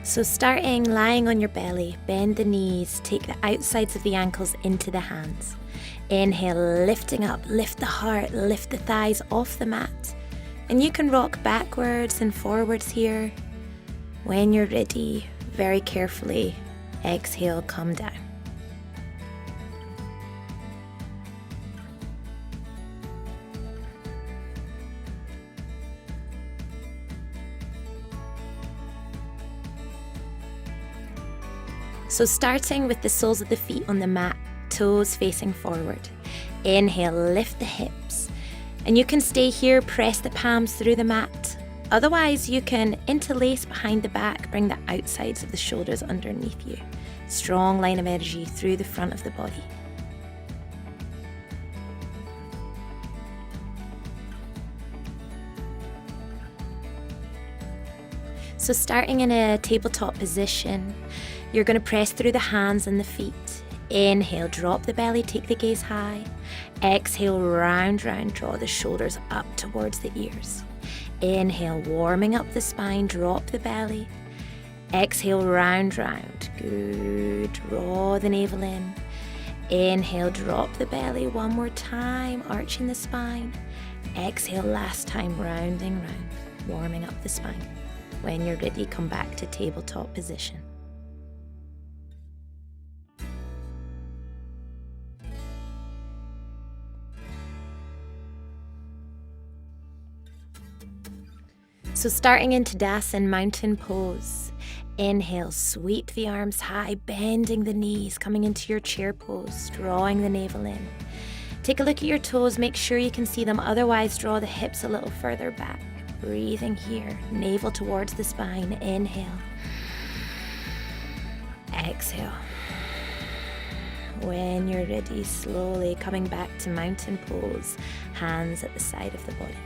So starting lying on your belly, bend the knees, take the outsides of the ankles into the hands. Inhale, lifting up, lift the heart, lift the thighs off the mat. And you can rock backwards and forwards here. When you're ready, very carefully, exhale, come down. So starting with the soles of the feet on the mat, toes facing forward. Inhale, lift the hips. And you can stay here, press the palms through the mat. Otherwise, you can interlace behind the back, bring the outsides of the shoulders underneath you. Strong line of energy through the front of the body. So starting in a tabletop position, you're going to press through the hands and the feet. Inhale, drop the belly, take the gaze high. Exhale, round, draw the shoulders up towards the ears. Inhale, warming up the spine, drop the belly. Exhale, round. Good. Draw the navel in. Inhale, drop the belly one more time, arching the spine. Exhale, last time, rounding round, warming up the spine. When you're ready, come back to tabletop position. So starting in Tadasana, mountain pose. Inhale, sweep the arms high, bending the knees, coming into your chair pose, drawing the navel in. Take a look at your toes, make sure you can see them, otherwise draw the hips a little further back. Breathing here, navel towards the spine. Inhale. Exhale. When you're ready, slowly coming back to mountain pose, hands at the side of the body.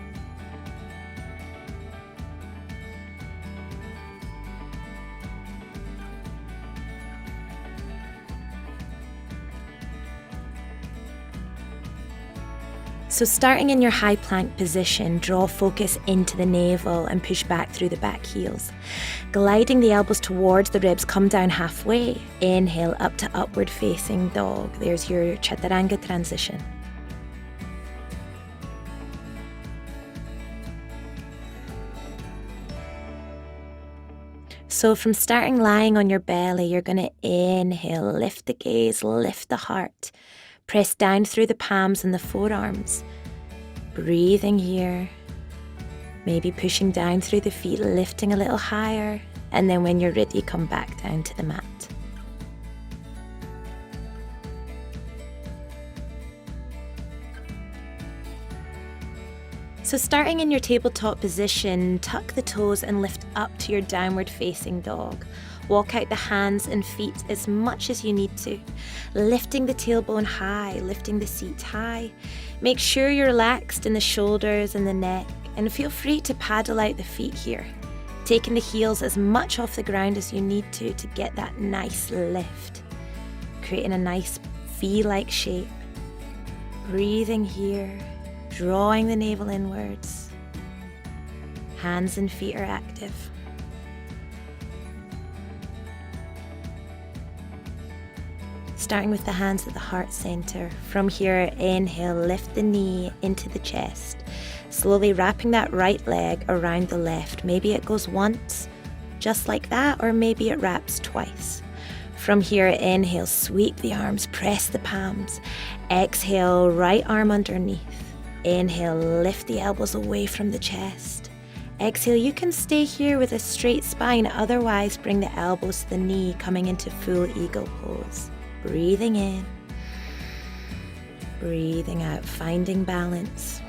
So starting in your high plank position, draw focus into the navel and push back through the back heels. Gliding the elbows towards the ribs, come down halfway. Inhale, up to upward facing dog. There's your chaturanga transition. So from starting lying on your belly, you're going to inhale, lift the gaze, lift the heart. Press down through the palms and the forearms. Breathing here. Maybe pushing down through the feet, lifting a little higher. And then when you're ready, come back down to the mat. So starting in your tabletop position, tuck the toes and lift up to your downward facing dog. Walk out the hands and feet as much as you need to. Lifting the tailbone high, lifting the seat high. Make sure you're relaxed in the shoulders and the neck, and feel free to paddle out the feet here. Taking the heels as much off the ground as you need to get that nice lift. Creating a nice V-like shape. Breathing here, drawing the navel inwards. Hands and feet are active. Starting with the hands at the heart center. From here, inhale, lift the knee into the chest. Slowly wrapping that right leg around the left. Maybe it goes once, just like that, or maybe it wraps twice. From here, inhale, sweep the arms, press the palms. Exhale, right arm underneath. Inhale, lift the elbows away from the chest. Exhale, you can stay here with a straight spine, otherwise bring the elbows to the knee, coming into full eagle pose. Breathing in, breathing out, finding balance.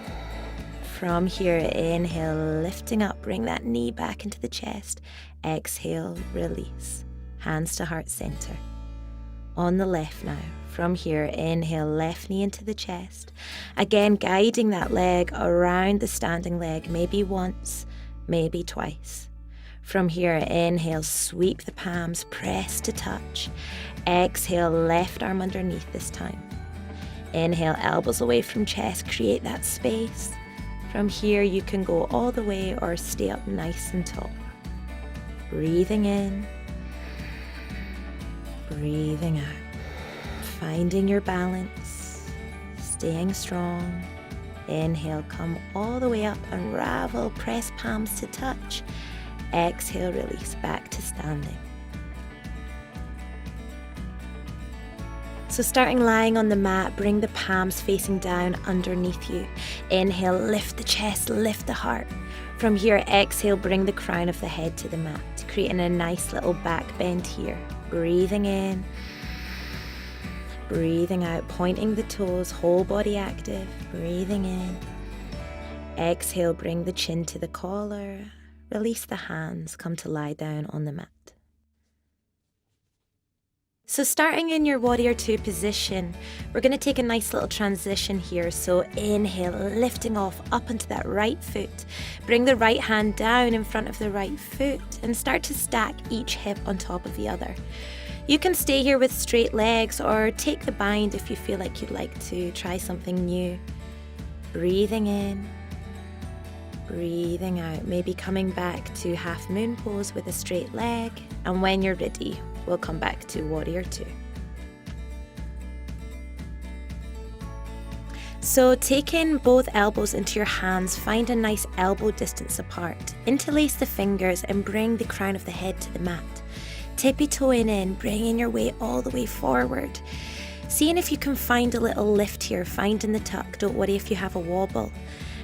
From here, inhale, lifting up, bring that knee back into the chest. Exhale, release, hands to heart center. On the left now. From here, inhale, left knee into the chest. Again, guiding that leg around the standing leg, maybe once, maybe twice. From here, inhale, sweep the palms, press to touch. Exhale, left arm underneath this time. Inhale, elbows away from chest, create that space. From here, you can go all the way or stay up nice and tall. Breathing in, Breathing out, finding your balance, staying strong. Inhale, come all the way up, unravel, press palms to touch. Exhale, release, back to standing. So starting lying on the mat, bring the palms facing down underneath you. Inhale, lift the chest, lift the heart. From here, exhale, bring the crown of the head to the mat, creating a nice little back bend here. Breathing in, breathing out, pointing the toes, whole body active. Breathing in. Exhale, bring the chin to the collar. Release the hands, come to lie down on the mat. So starting in your warrior two position, we're going to take a nice little transition here. So inhale, lifting off up onto that right foot. Bring the right hand down in front of the right foot and start to stack each hip on top of the other. You can stay here with straight legs or take the bind if you feel like you'd like to try something new. Breathing in, breathing out, maybe coming back to half moon pose with a straight leg. And when you're ready, we'll come back to warrior two. So taking both elbows into your hands, find a nice elbow distance apart. Interlace the fingers and bring the crown of the head to the mat. Tippy toeing in, bringing your weight all the way forward. Seeing if you can find a little lift here, finding the tuck. Don't worry if you have a wobble.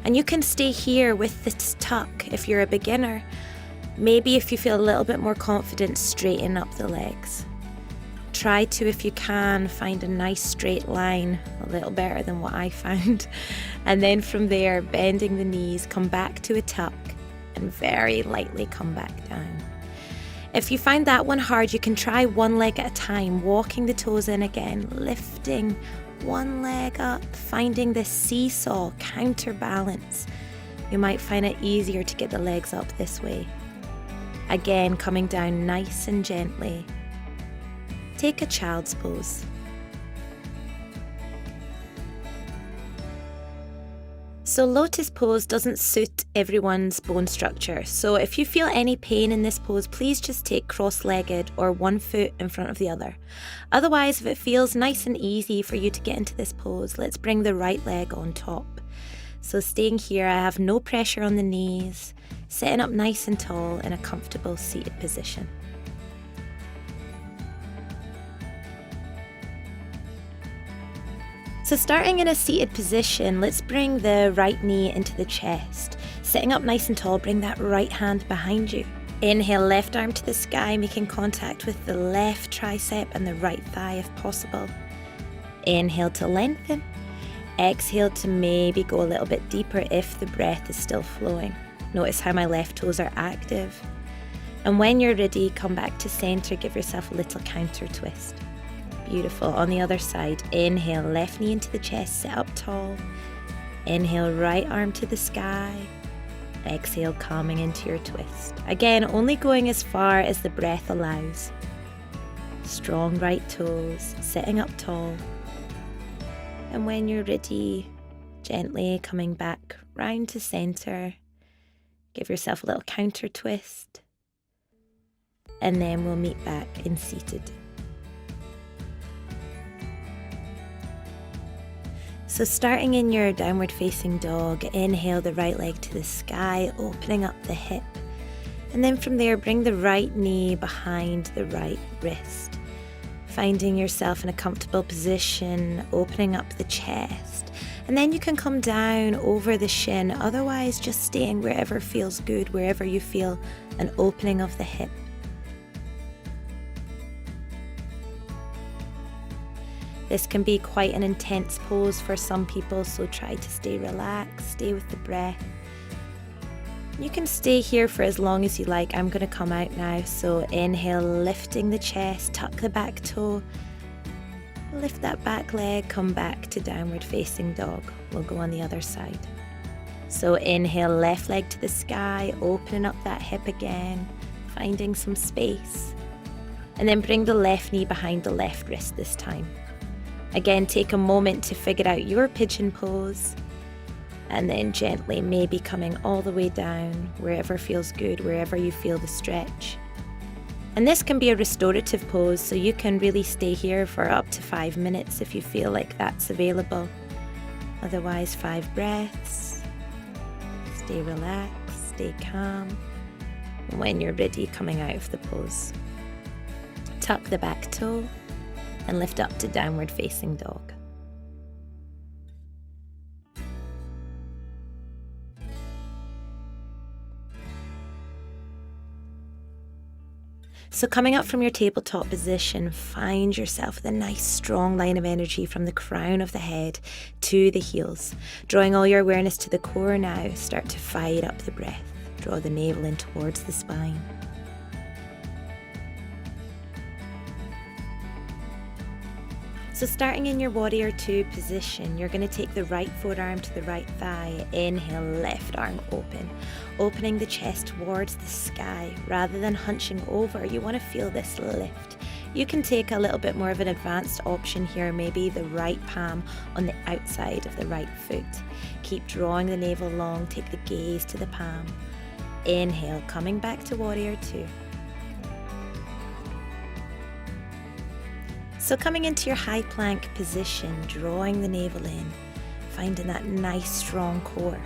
And you can stay here with this tuck if you're a beginner. Maybe if you feel a little bit more confident, straighten up the legs. Try to, if you can, find a nice straight line, a little better than what I found. And then from there, bending the knees, come back to a tuck and very lightly come back down. If you find that one hard, you can try one leg at a time, walking the toes in again, lifting one leg up, finding this seesaw counterbalance. You might find it easier to get the legs up this way. Again, coming down nice and gently. Take a child's pose. So lotus pose doesn't suit everyone's bone structure. So if you feel any pain in this pose, please just take cross-legged or one foot in front of the other. Otherwise, if it feels nice and easy for you to get into this pose, let's bring the right leg on top. So staying here, I have no pressure on the knees, sitting up nice and tall in a comfortable seated position. So starting in a seated position, let's bring the right knee into the chest. Sitting up nice and tall, bring that right hand behind you. Inhale, left arm to the sky, making contact with the left tricep and the right thigh if possible. Inhale to lengthen. Exhale to maybe go a little bit deeper if the breath is still flowing. Notice how my left toes are active. And when you're ready, come back to center, give yourself a little counter twist. Beautiful. On the other side, inhale, left knee into the chest, sit up tall. Inhale, right arm to the sky. Exhale, calming into your twist. Again, only going as far as the breath allows. Strong right toes, sitting up tall. And when you're ready, gently coming back round to center. Give yourself a little counter twist. And then we'll meet back in seated. So starting in your downward facing dog, inhale the right leg to the sky, opening up the hip. And then from there, bring the right knee behind the right wrist. Finding yourself in a comfortable position, opening up the chest. And then you can come down over the shin, otherwise just staying wherever feels good, wherever you feel an opening of the hip. This can be quite an intense pose for some people, so try to stay relaxed, stay with the breath. You can stay here for as long as you like. I'm going to come out now. So inhale, lifting the chest, tuck the back toe, lift that back leg, come back to downward facing dog. We'll go on the other side. So inhale, left leg to the sky, opening up that hip again, finding some space. And then bring the left knee behind the left wrist this time. Again, take a moment to figure out your pigeon pose, and then gently maybe coming all the way down, wherever feels good, wherever you feel the stretch. And this can be a restorative pose, so you can really stay here for up to 5 minutes if you feel like that's available. Otherwise, 5 breaths. Stay relaxed, stay calm. When you're ready, coming out of the pose. Tuck the back toe and lift up to downward facing dog. So coming up from your tabletop position, find yourself with a nice strong line of energy from the crown of the head to the heels. Drawing all your awareness to the core now, start to fire up the breath. Draw the navel in towards the spine. So starting in your warrior 2 position, you're going to take the right forearm to the right thigh. Inhale, left arm open, opening the chest towards the sky. Rather than hunching over, you want to feel this lift. You can take a little bit more of an advanced option here, maybe the right palm on the outside of the right foot. Keep drawing the navel long, take the gaze to the palm. Inhale, coming back to warrior 2. So coming into your high plank position, drawing the navel in, finding that nice strong core.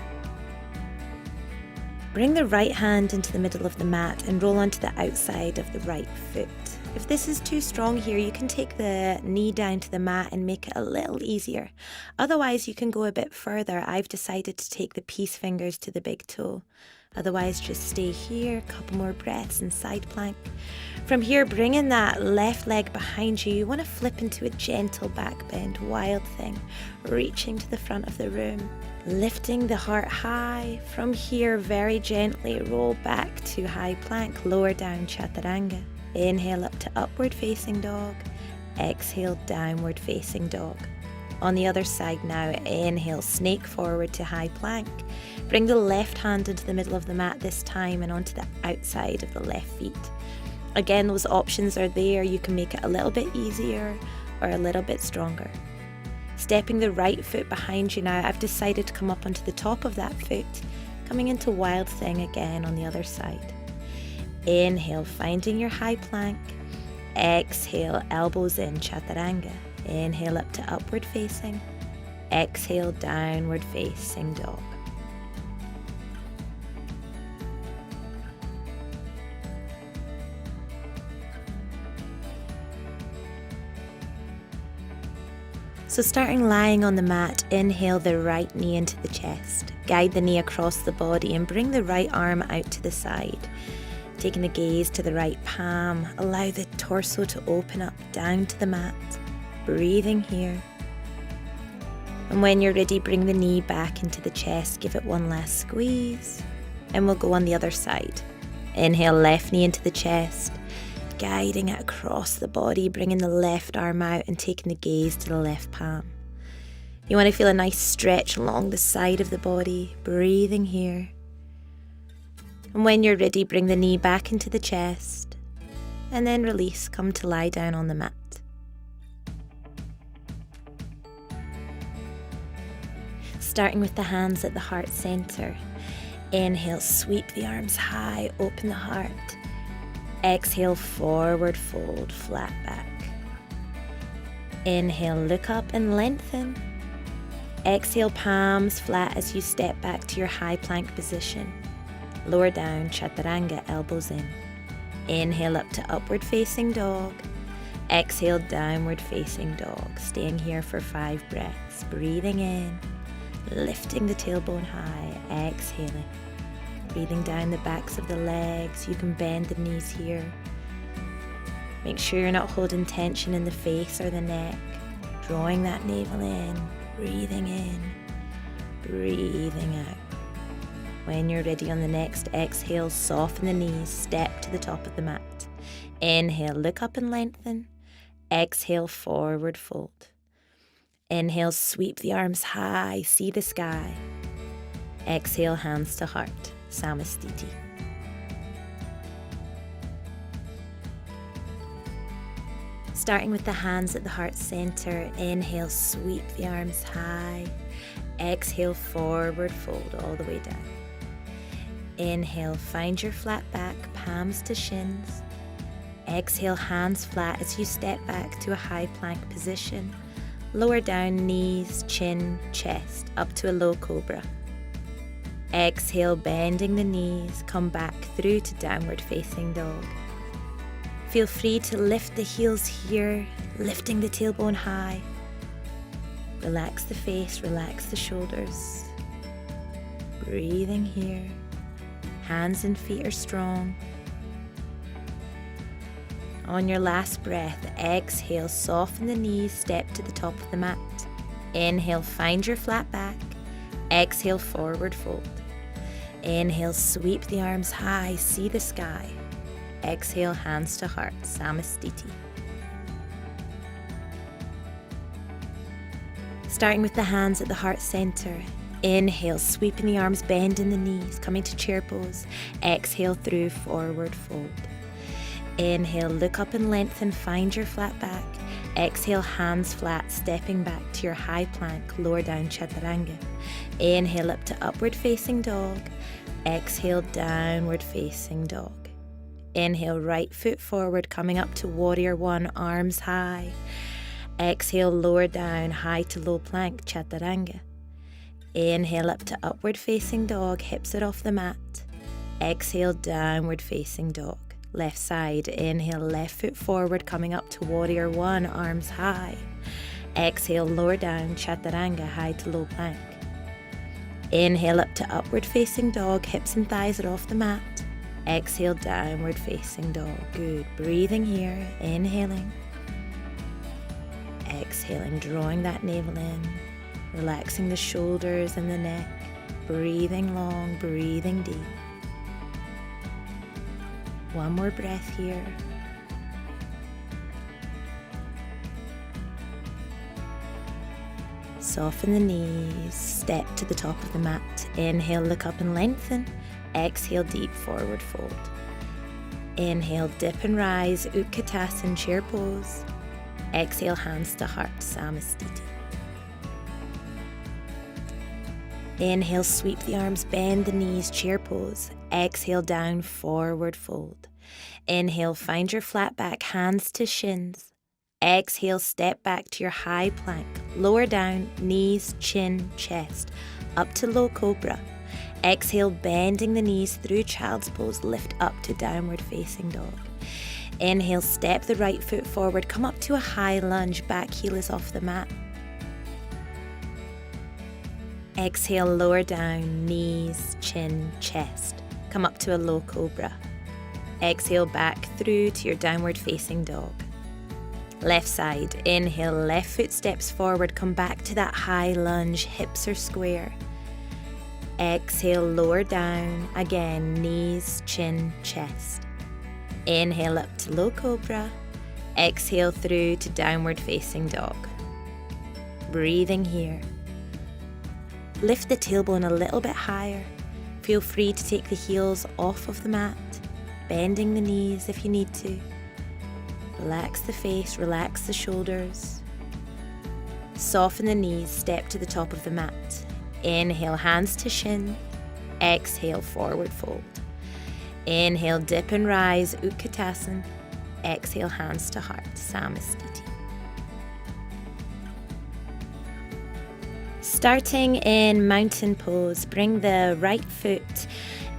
Bring the right hand into the middle of the mat and roll onto the outside of the right foot. If this is too strong here, you can take the knee down to the mat and make it a little easier. Otherwise, you can go a bit further. I've decided to take the peace fingers to the big toe. Otherwise, just stay here, a couple more breaths and side plank. From here, bringing that left leg behind you, you want to flip into a gentle back bend, wild thing, reaching to the front of the room, lifting the heart high. From here, very gently roll back to high plank, lower down chaturanga. Inhale up to upward facing dog, exhale downward facing dog. On the other side now, inhale, snake forward to high plank. Bring the left hand into the middle of the mat this time and onto the outside of the left feet. Again, those options are there. You can make it a little bit easier or a little bit stronger. Stepping the right foot behind you now, I've decided to come up onto the top of that foot, coming into wild thing again on the other side. Inhale, finding your high plank. Exhale, elbows in, chaturanga. Inhale up to upward facing. Exhale, downward facing dog. So starting lying on the mat, inhale the right knee into the chest. Guide the knee across the body and bring the right arm out to the side. Taking the gaze to the right palm, allow the torso to open up down to the mat. Breathing here. And when you're ready, bring the knee back into the chest, give it one last squeeze, and we'll go on the other side. Inhale, left knee into the chest, guiding it across the body, bringing the left arm out and taking the gaze to the left palm. You want to feel a nice stretch along the side of the body, breathing here. And when you're ready, bring the knee back into the chest, and then release, come to lie down on the mat. Starting with the hands at the heart center. Inhale, sweep the arms high, open the heart. Exhale, forward fold, flat back. Inhale, look up and lengthen. Exhale, palms flat as you step back to your high plank position. Lower down, chaturanga, elbows in. Inhale up to upward facing dog. Exhale, downward facing dog. Staying here for 5 breaths. Breathing in. Lifting the tailbone high, exhaling. Breathing down the backs of the legs. You can bend the knees here. Make sure you're not holding tension in the face or the neck. Drawing that navel in, breathing out. When you're ready on the next exhale, soften the knees, step to the top of the mat. Inhale, look up and lengthen. Exhale, forward fold. Inhale, sweep the arms high, see the sky. Exhale, hands to heart, Samastiti. Starting with the hands at the heart center, inhale, sweep the arms high. Exhale, forward fold all the way down. Inhale, find your flat back, palms to shins. Exhale, hands flat as you step back to a high plank position. Lower down, knees, chin, chest, up to a low cobra. Exhale, bending the knees, come back through to downward facing dog. Feel free to lift the heels here, lifting the tailbone high. Relax the face, relax the shoulders. Breathing here. Hands and feet are strong. On your last breath, exhale, soften the knees, step to the top of the mat. Inhale, find your flat back. Exhale, forward fold. Inhale, sweep the arms high, see the sky. Exhale, hands to heart, Samastiti. Starting with the hands at the heart center. Inhale, sweeping the arms, bending the knees, coming to chair pose. Exhale through forward fold. Inhale, look up and lengthen, find your flat back. Exhale, hands flat, stepping back to your high plank, lower down chaturanga. Inhale up to upward facing dog. Exhale, downward facing dog. Inhale, right foot forward, coming up to warrior one, arms high. Exhale, lower down, high to low plank, chaturanga. Inhale up to upward facing dog, hips are off the mat. Exhale, downward facing dog. Left side, inhale, left foot forward, coming up to warrior one, arms high. Exhale, lower down, chaturanga, high to low plank. Inhale up to upward facing dog, hips and thighs are off the mat. Exhale, downward facing dog. Good. Breathing here, inhaling. Exhaling, drawing that navel in, relaxing the shoulders and the neck, breathing long, breathing deep. One more breath here. Soften the knees, step to the top of the mat. Inhale, look up and lengthen. Exhale, deep forward fold. Inhale, dip and rise, Utkatasana, chair pose. Exhale, hands to heart, Samastiti. Inhale, sweep the arms, bend the knees, chair pose. Exhale, down, forward fold. Inhale, find your flat back, hands to shins. Exhale, step back to your high plank. Lower down, knees, chin, chest. Up to low cobra. Exhale, bending the knees through child's pose, lift up to downward facing dog. Inhale, step the right foot forward, come up to a high lunge, back heel is off the mat. Exhale, lower down, knees, chin, chest. Come up to a low cobra. Exhale, back through to your downward facing dog. Left side, inhale, left foot steps forward, come back to that high lunge, hips are square. Exhale, lower down, again, knees, chin, chest. Inhale up to low cobra. Exhale through to downward facing dog. Breathing here. Lift the tailbone a little bit higher. Feel free to take the heels off of the mat, bending the knees if you need to. Relax the face, relax the shoulders. Soften the knees, step to the top of the mat. Inhale, hands to shin. Exhale, forward fold. Inhale, dip and rise, Utkatasana. Exhale, hands to heart, Samastiti. Starting in mountain pose, bring the right foot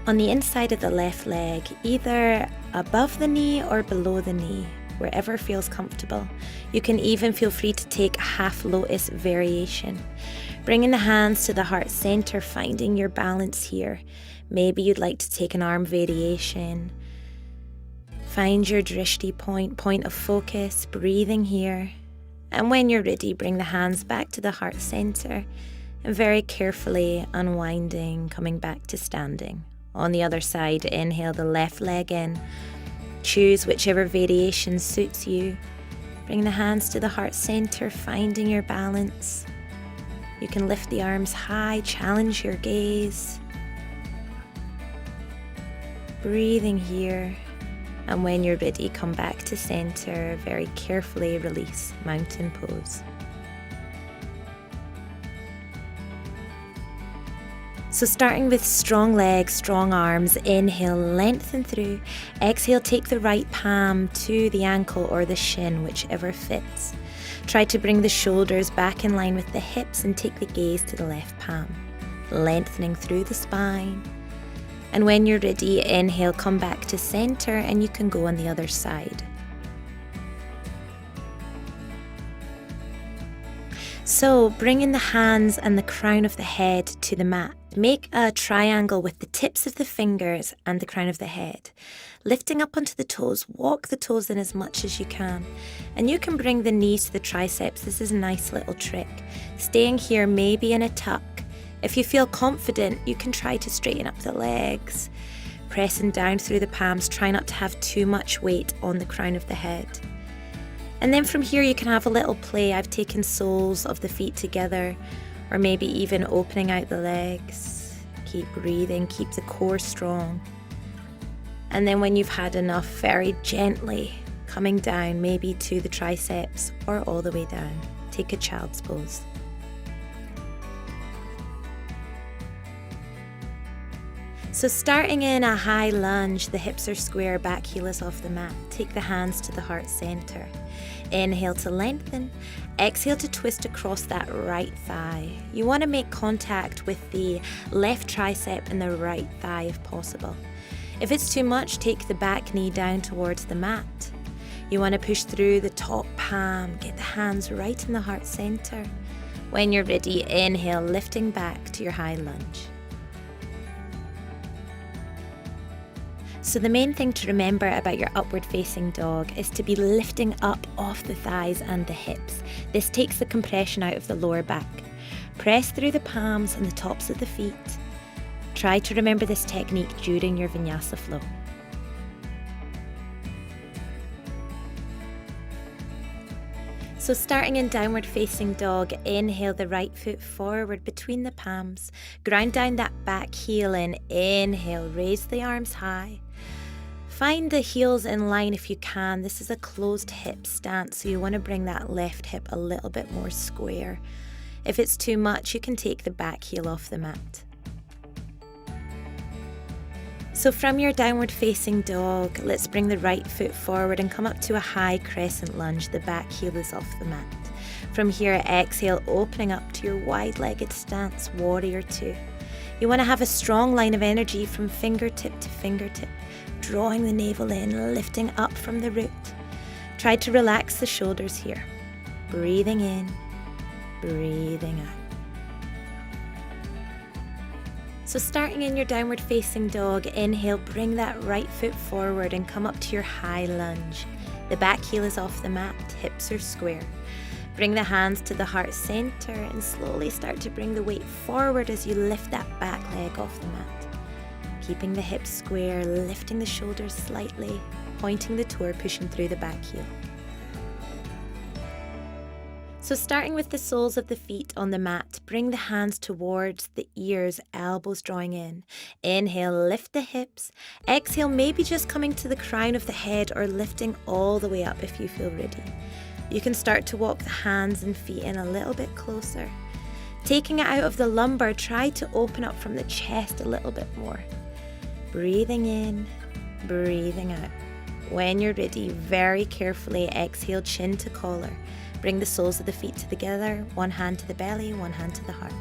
on the inside of the left leg, either above the knee or below the knee, wherever feels comfortable. You can even feel free to take half lotus variation. Bringing the hands to the heart center, finding your balance here. Maybe you'd like to take an arm variation. Find your drishti point of focus, breathing here. And when you're ready, bring the hands back to the heart center and very carefully unwinding, coming back to standing. On the other side, inhale the left leg in. Choose whichever variation suits you. Bring the hands to the heart center, finding your balance. You can lift the arms high, challenge your gaze. Breathing here. And when you're ready, come back to center, very carefully release, mountain pose. So So starting with strong legs, strong arms, inhale, lengthen through. Exhale, take the right palm to the ankle or the shin, whichever fits. Try to bring the shoulders back in line with the hips and take the gaze to the left palm, lengthening through the spine. And when you're ready, inhale, come back to center, and you can go on the other side. So bringing the hands and the crown of the head to the mat. Make a triangle with the tips of the fingers and the crown of the head. Lifting up onto the toes, walk the toes in as much as you can. And you can bring the knees to the triceps. This is a nice little trick. Staying here, maybe in a tuck. If you feel confident, you can try to straighten up the legs. Pressing down through the palms, try not to have too much weight on the crown of the head. And then from here you can have a little play. I've taken soles of the feet together, or maybe even opening out the legs. Keep breathing, keep the core strong. And then when you've had enough, very gently coming down, maybe to the triceps or all the way down. Take a child's pose. So starting in a high lunge, the hips are square, back heel is off the mat. Take the hands to the heart center. Inhale to lengthen. Exhale to twist across that right thigh. You want to make contact with the left tricep and the right thigh if possible. If it's too much, take the back knee down towards the mat. You want to push through the top palm. Get the hands right in the heart center. When you're ready, inhale, lifting back to your high lunge. So the main thing to remember about your upward facing dog is to be lifting up off the thighs and the hips. This takes the compression out of the lower back. Press through the palms and the tops of the feet. Try to remember this technique during your vinyasa flow. So starting in downward facing dog, inhale the right foot forward between the palms. Ground down that back heel in. Inhale, raise the arms high. Find the heels in line if you can. This is a closed hip stance, so you want to bring that left hip a little bit more square. If it's too much, you can take the back heel off the mat. So from your downward facing dog, let's bring the right foot forward and come up to a high crescent lunge. The back heel is off the mat. From here, exhale, opening up to your wide-legged stance, warrior two. You want to have a strong line of energy from fingertip to fingertip, drawing the navel in, lifting up from the root. Try to relax the shoulders here. Breathing in, breathing out. So starting in your downward facing dog, inhale, bring that right foot forward and come up to your high lunge. The back heel is off the mat, hips are square. Bring the hands to the heart center and slowly start to bring the weight forward as you lift that back leg off the mat. Keeping the hips square, lifting the shoulders slightly, pointing the toe, pushing through the back heel. So starting with the soles of the feet on the mat, bring the hands towards the ears, elbows drawing in. Inhale, lift the hips. Exhale, maybe just coming to the crown of the head or lifting all the way up if you feel ready. You can start to walk the hands and feet in a little bit closer. Taking it out of the lumbar, try to open up from the chest a little bit more. Breathing in, breathing out. When you're ready, very carefully exhale, chin to collar. Bring the soles of the feet together, one hand to the belly, one hand to the heart.